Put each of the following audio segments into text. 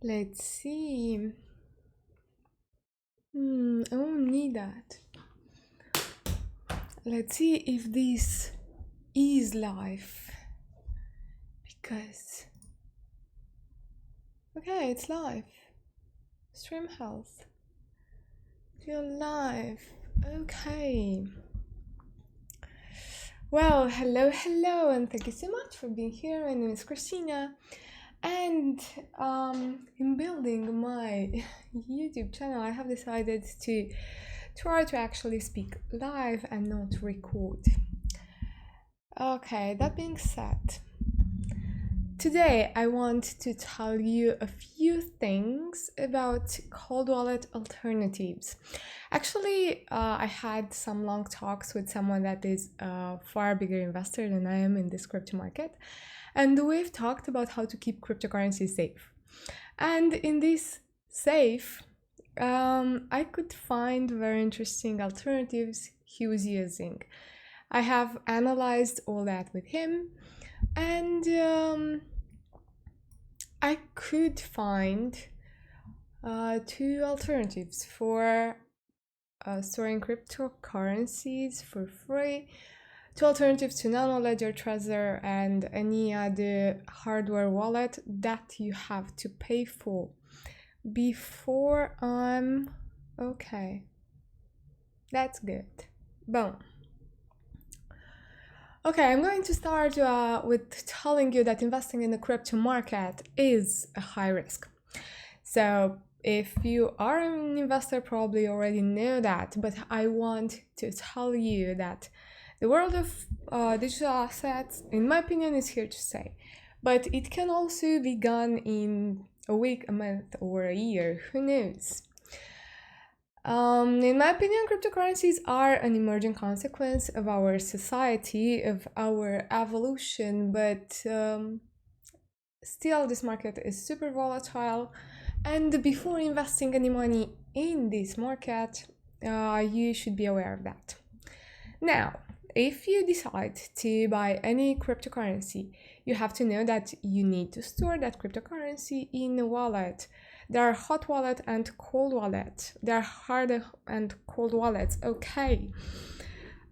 Let's see. I won't need that. Let's see if this is live. Because. Okay, it's live. Stream health. You're live. Okay. Well, hello, and thank you so much for being here. My name is Christina, and in building my YouTube channel, I have decided to try to actually speak live and not record. Okay, that being said, today I want to tell you a few things about cold wallet alternatives. Actually, I had some long talks with someone that is a far bigger investor than I am in this crypto market, and we've talked about how to keep cryptocurrencies safe. And in this safe, I could find very interesting alternatives he was using. I have analyzed all that with him, and I could find two alternatives for storing cryptocurrencies for free. Two alternatives to Nano Ledger, Trezor, and any other hardware wallet that you have to pay for. Before I'm okay, that's good. Boom. Okay, I'm going to start with telling you that investing in the crypto market is a high risk. So if you are an investor, probably already know that, but I want to tell you that the world of digital assets, in my opinion, is here to stay. But it can also be gone in a week, a month, or a year, who knows? In my opinion, cryptocurrencies are an emerging consequence of our society, of our evolution, but still, this market is super volatile. And before investing any money in this market, you should be aware of that. Now, if you decide to buy any cryptocurrency, you have to know that you need to store that cryptocurrency in a wallet. There are hot wallet and cold wallet. There are hard and cold wallets. Okay.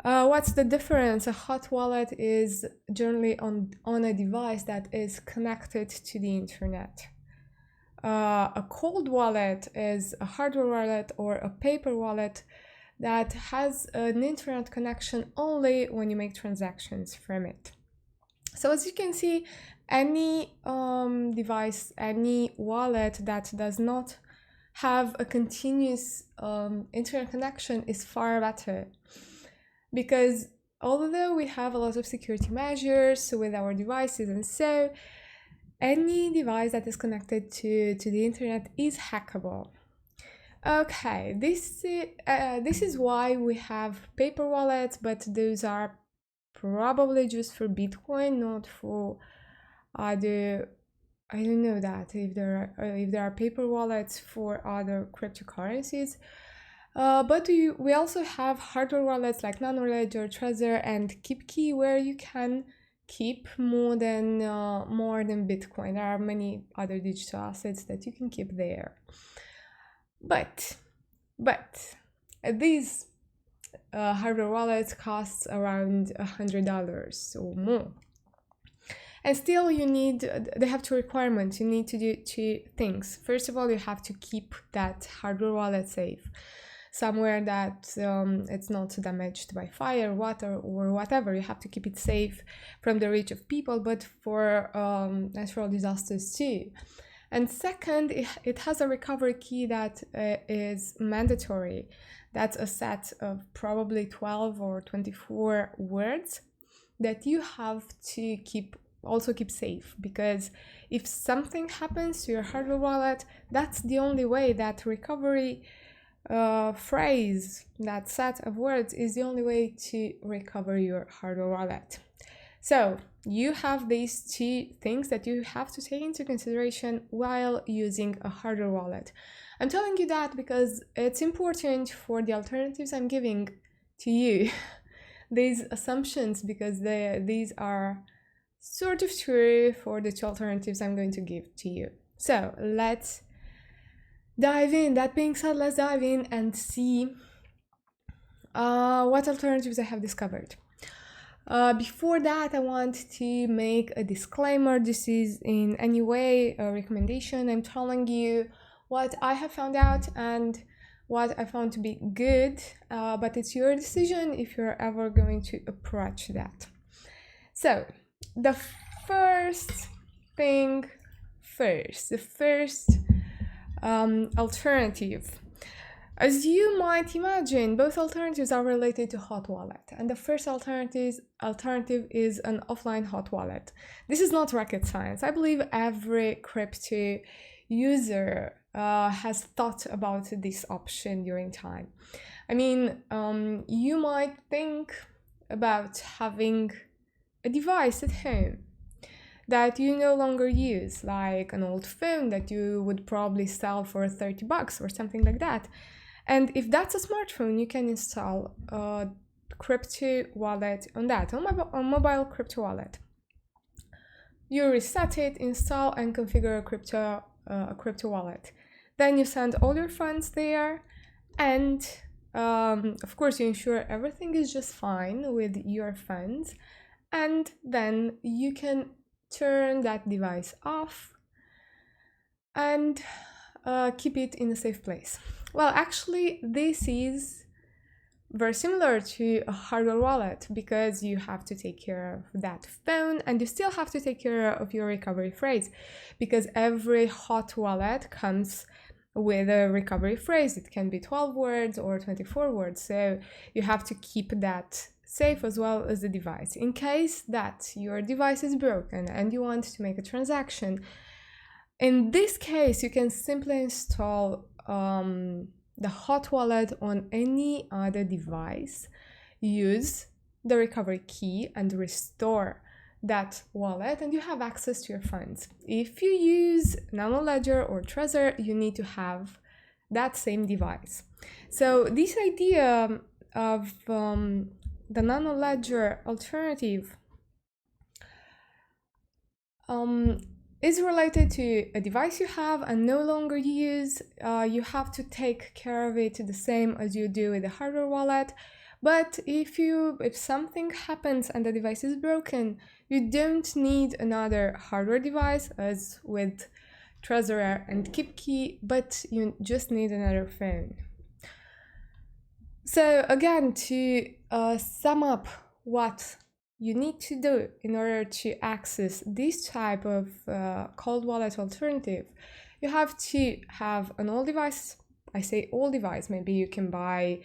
What's the difference? A hot wallet is generally on a device that is connected to the internet. A cold wallet is a hardware wallet or a paper wallet that has an internet connection only when you make transactions from it. So as you can see, any device, any wallet that does not have a continuous internet connection is far better, because although we have a lot of security measures with our devices, and so any device that is connected to the internet is hackable. Okay, this is why we have paper wallets, but those are probably just for Bitcoin, not for other. I don't know that if there are paper wallets for other cryptocurrencies. But we also have hardware wallets like Nano Ledger, Trezor, and KeepKey, where you can keep more than Bitcoin. There are many other digital assets that you can keep there. But these hardware wallets cost around $100 or more. And still they have two requirements. You need to do two things. First of all, you have to keep that hardware wallet safe, somewhere that it's not damaged by fire, water, or whatever. You have to keep it safe from the reach of people, but for natural disasters too. And second, it has a recovery key that is mandatory. That's a set of probably 12 or 24 words that you have to keep safe, because if something happens to your hardware wallet, that's the only way. That recovery phrase, that set of words, is the only way to recover your hardware wallet. So you have these two things that you have to take into consideration while using a hardware wallet. I'm telling you that because it's important for the alternatives I'm giving to you. These assumptions, because these are sort of true for the two alternatives I'm going to give to you. So let's dive in. That being said, let's dive in and see what alternatives I have discovered. Before that, I want to make a disclaimer. This is in any way a recommendation. I'm telling you what I have found out and what I found to be good, but it's your decision if you're ever going to approach that. So, the first thing first, the first alternative. As you might imagine, both alternatives are related to hot wallet, and the first alternative is an offline hot wallet. This is not rocket science. I believe every crypto user has thought about this option during time. I mean, you might think about having a device at home that you no longer use, like an old phone that you would probably sell for $30 or something like that. And if that's a smartphone, you can install a crypto wallet on that, a mobile crypto wallet. You reset it, install and configure a crypto wallet. Then you send all your funds there, and of course you ensure everything is just fine with your funds, and then you can turn that device off and keep it in a safe place. Well, actually, this is very similar to a hardware wallet because you have to take care of that phone and you still have to take care of your recovery phrase because every hot wallet comes with a recovery phrase. It can be 12 words or 24 words, so you have to keep that safe as well as the device. In case that your device is broken and you want to make a transaction, in this case, you can simply install the hot wallet on any other device, use the recovery key and restore that wallet, and you have access to your funds. If you use Nano Ledger or Trezor, you need to have that same device. So this idea of the Nano Ledger alternative is related to a device you have and no longer use. You have to take care of it the same as you do with the hardware wallet. But if something happens and the device is broken, you don't need another hardware device as with Trezor and KeepKey, but you just need another phone. So again, to sum up what you need to do in order to access this type of cold wallet alternative, you have to have an old device. I say old device, maybe you can buy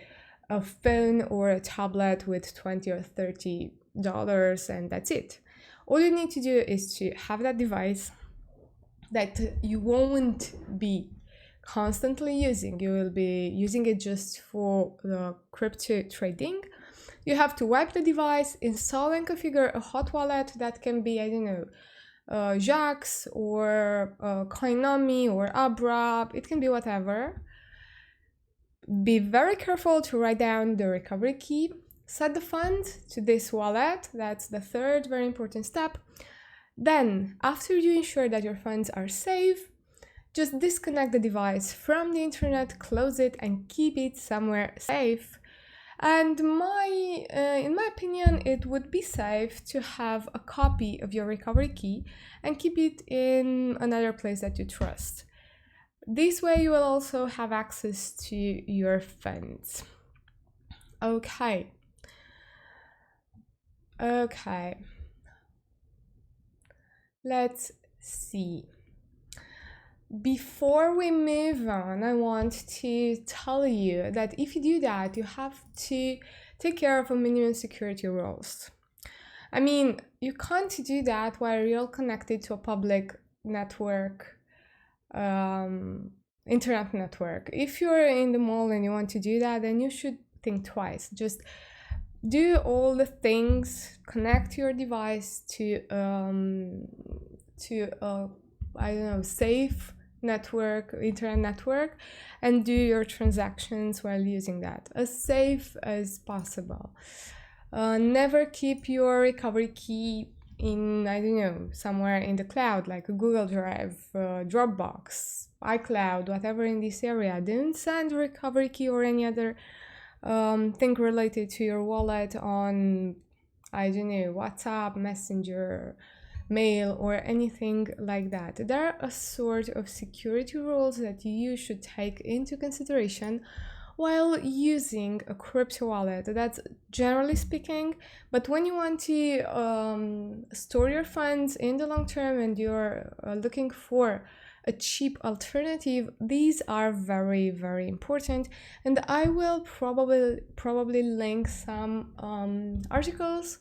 a phone or a tablet with $20 or $30 and that's it. All you need to do is to have that device that you won't be constantly using. You will be using it just for the crypto trading. You have to wipe the device, install and configure a hot wallet that can be, I don't know, Jax or Koinomi or Abra. It can be whatever. Be very careful to write down the recovery key. Set the funds to this wallet. That's the third very important step. Then, after you ensure that your funds are safe, just disconnect the device from the internet, close it, and keep it somewhere safe. And in my opinion, it would be safe to have a copy of your recovery key and keep it in another place that you trust. This way, you will also have access to your funds. Okay. Let's see. Before we move on, I want to tell you that if you do that, you have to take care of a minimum security rules. I mean, you can't do that while you're connected to a public network, internet network. If you're in the mall and you want to do that, then you should think twice. Just do all the things, connect your device to safe network, internet network, and do your transactions while using that as safe as possible. Never keep your recovery key in, I don't know, somewhere in the cloud, like a Google Drive, Dropbox, iCloud, whatever in this area. Don't send a recovery key or any other thing related to your wallet on, I don't know, WhatsApp, Messenger, mail, or anything like that. There are a sort of security rules that you should take into consideration while using a crypto wallet. That's generally speaking, but when you want to store your funds in the long term and you're looking for a cheap alternative, these are very, very important, and I will probably link some articles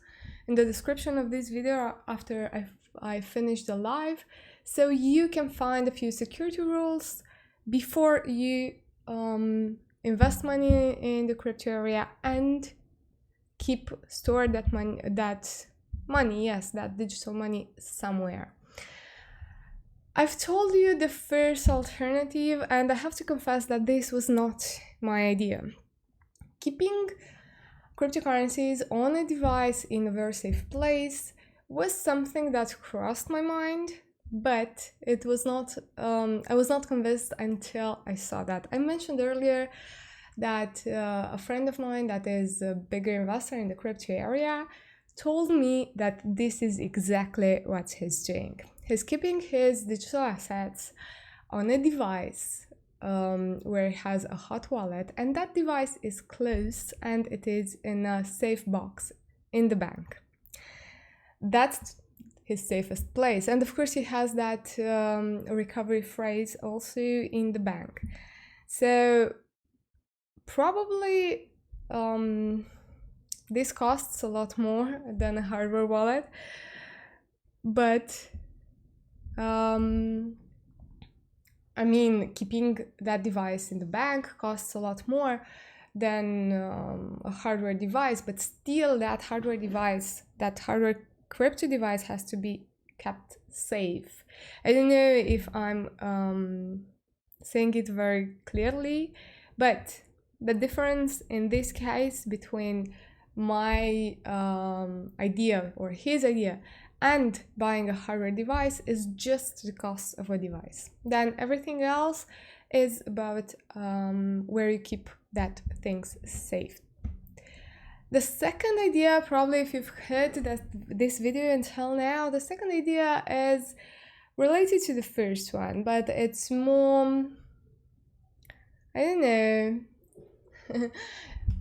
in the description of this video after I finish the live, so you can find a few security rules before you invest money in the crypto area and store that money, yes, that digital money somewhere. I've told you the first alternative, and I have to confess that this was not my idea. Keeping cryptocurrencies on a device in a very safe place was something that crossed my mind, but it was not, I was not convinced until I saw that. I mentioned earlier that a friend of mine that is a bigger investor in the crypto area told me that this is exactly what he's doing. He's keeping his digital assets on a device where he has a hot wallet, and that device is closed and it is in a safe box in the bank. That's his safest place, and of course he has that recovery phrase also in the bank. So probably this costs a lot more than a hardware wallet, but I mean, keeping that device in the bank costs a lot more than a hardware device, but still that hardware crypto device has to be kept safe. I don't know if I'm saying it very clearly, but the difference in this case between my idea or his idea and buying a hardware device is just the cost of a device. Then everything else is about where you keep that things safe. The second idea, probably if you've heard this video until now, the second idea is related to the first one, but it's more, I don't know,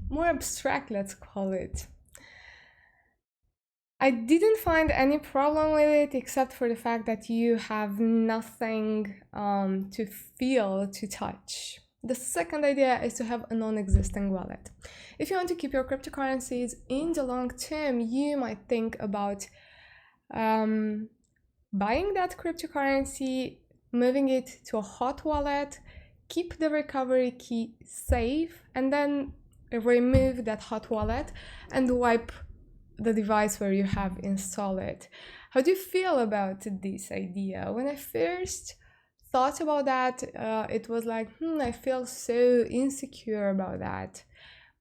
more abstract, let's call it. I didn't find any problem with it except for the fact that you have nothing to feel, to touch. The second idea is to have a non-existing wallet. If you want to keep your cryptocurrencies in the long term, you might think about buying that cryptocurrency, moving it to a hot wallet, keep the recovery key safe, and then remove that hot wallet and wipe the device where you have installed it. How do you feel about this idea? When I first thought about that, it was like, I feel so insecure about that.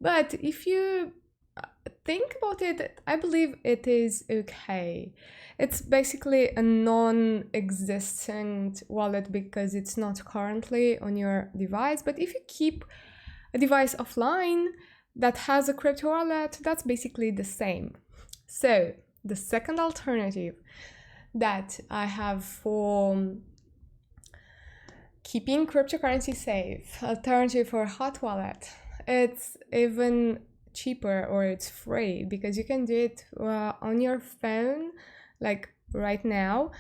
But if you think about it, I believe it is okay. It's basically a non-existent wallet because it's not currently on your device. But if you keep a device offline that has a crypto wallet, that's basically the same. So the second alternative that I have for keeping cryptocurrency safe, alternative for a hot wallet, it's even cheaper, or it's free, because you can do it on your phone, like right now,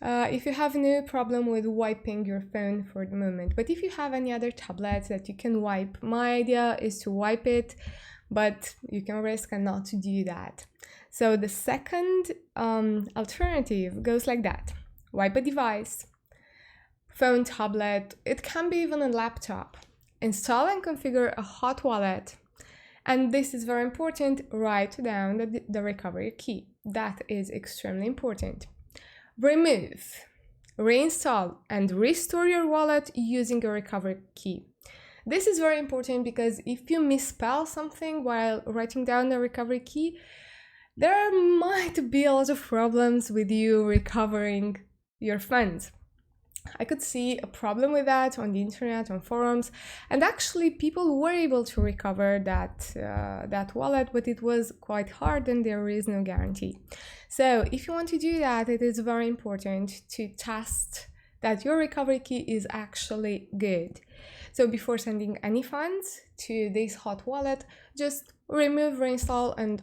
if you have no problem with wiping your phone for the moment. But if you have any other tablets that you can wipe, my idea is to wipe it, but you can risk not to do that. So the second alternative goes like that: wipe a device, phone, tablet, it can be even a laptop, install and configure a hot wallet, and this is very important, write down the recovery key. That is extremely important. Remove, reinstall, and restore your wallet using a recovery key. This is very important because if you misspell something while writing down the recovery key, there might be a lot of problems with you recovering your funds. I could see a problem with that on the internet, on forums, and actually people were able to recover that wallet, but it was quite hard and there is no guarantee. So if you want to do that, it is very important to test that your recovery key is actually good. So before sending any funds to this hot wallet, just remove, reinstall, and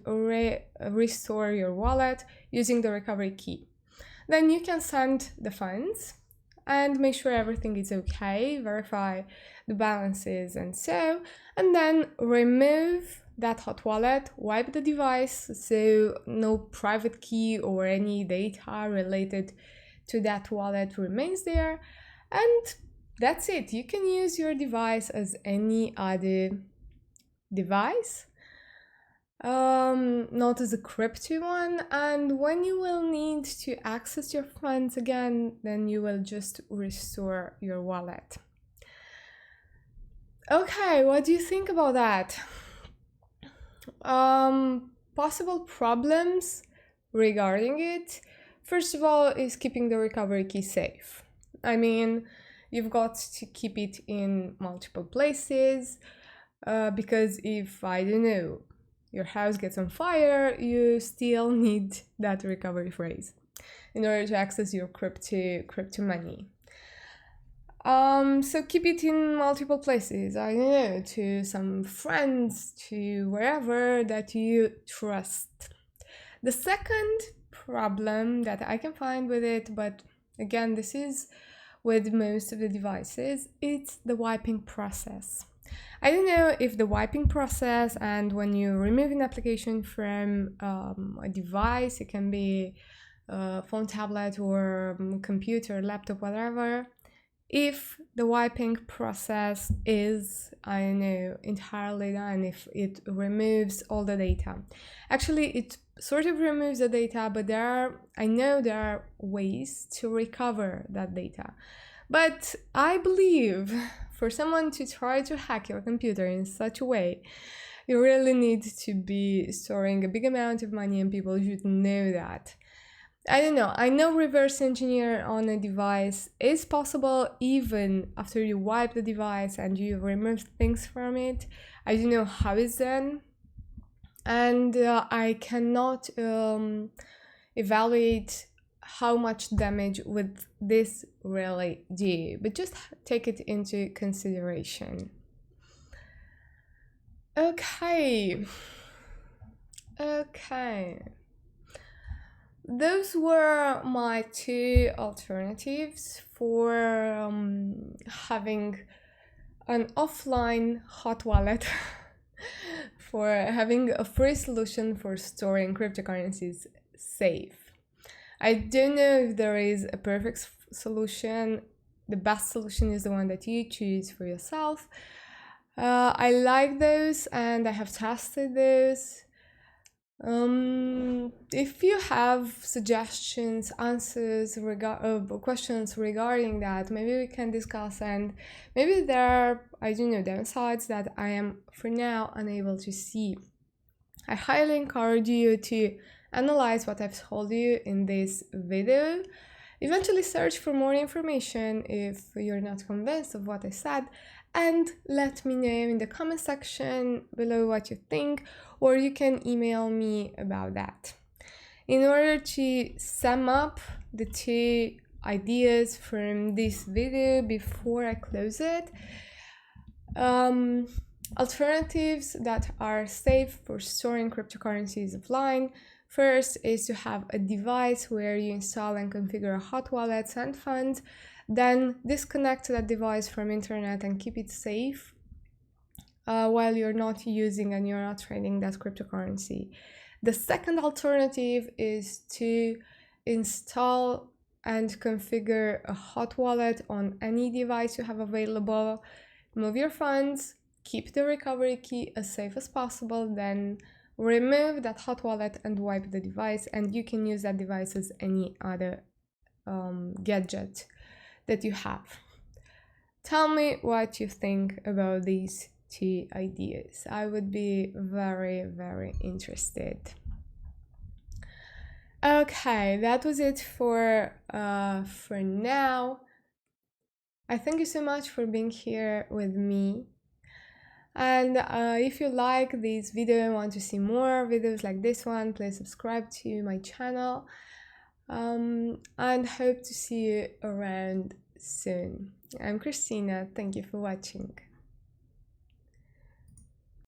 restore your wallet using the recovery key. Then you can send the funds and make sure everything is okay, verify the balances and so, and then remove that hot wallet, wipe the device so no private key or any data related to that wallet remains there, and that's it. You can use your device as any other device, not as a crypto one, and when you will need to access your funds again, then you will just restore your wallet. Okay, what do you think about that? Possible problems regarding it. First of all, is keeping the recovery key safe. I mean, you've got to keep it in multiple places, because if, I don't know, your house gets on fire, you still need that recovery phrase in order to access your crypto money. So keep it in multiple places, I don't know, to some friends, to wherever that you trust. The second problem that I can find with it, but again, this is with most of the devices, it's the wiping process. I don't know if the wiping process, and when you remove an application from a device, it can be a phone, tablet, or computer, laptop, whatever, if the wiping process is, I don't know, entirely done, if it removes all the data. Actually, it sort of removes the data, but I know there are ways to recover that data. But I believe for someone to try to hack your computer in such a way, you really need to be storing a big amount of money, and people should know that. I don't know, I know reverse engineer on a device is possible even after you wipe the device and you remove things from it. I don't know how it's done, and I cannot evaluate how much damage would this really do, but just take it into consideration. Okay. Those were my two alternatives for having an offline hot wallet, for having a free solution for storing cryptocurrencies safe. I don't know if there is a perfect solution. The best solution is the one that you choose for yourself. I like those and I have tested those. If you have suggestions, answers, questions regarding that, maybe we can discuss, and maybe there are, I don't know, downsides that I am for now unable to see. I highly encourage you to analyze what I've told you in this video. Eventually search for more information if you're not convinced of what I said, and let me know in the comment section below what you think, or you can email me about that. In order to sum up the two ideas from this video before I close it, alternatives that are safe for storing cryptocurrencies offline. First is to have a device where you install and configure a hot wallet, send funds, then disconnect that device from internet and keep it safe while you're not using and you're not trading that cryptocurrency. The second alternative is to install and configure a hot wallet on any device you have available, move your funds, keep the recovery key as safe as possible, then remove that hot wallet and wipe the device, and you can use that device as any other gadget that you have. Tell me what you think about these two ideas. I would be very, very interested. Okay, that was it for now. I thank you so much for being here with me. And if you like this video and want to see more videos like this one, please subscribe to my channel. And hope to see you around soon. I'm Christina. Thank you for watching.